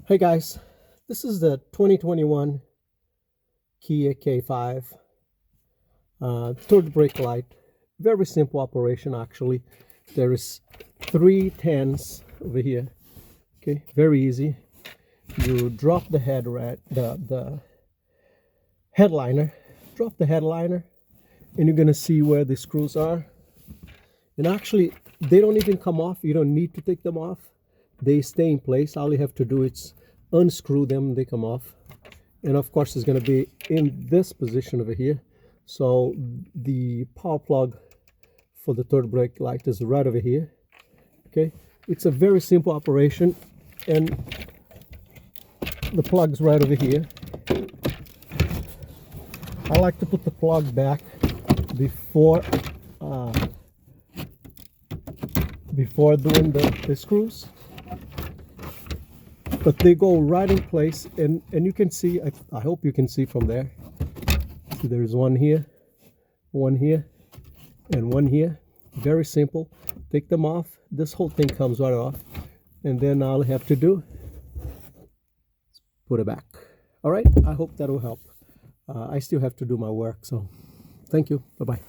Hey guys, this is the 2021 Kia K5 third brake light. Very simple operation actually. There is 3 10s over here. Okay, very easy. You drop the the headliner, drop the headliner, and you're gonna see where the screws are. And actually, they don't even come off. You don't need to take them off. They stay in place. All you have to do is unscrew them, they come off. And of course it's going to be in this position over here. So the power plug for the third brake light is right over here. Okay, it's a very simple operation, and the plug's right over here. I like to put the plug back before doing the screws, but they go right in place, and you can see, I hope you can see from there. See, there's one here, and one here. Very simple. Take them off. This whole thing comes right off, and then all I have to do is put it back. All right, I hope that will help. I still have to do my work, so thank you. Bye-bye.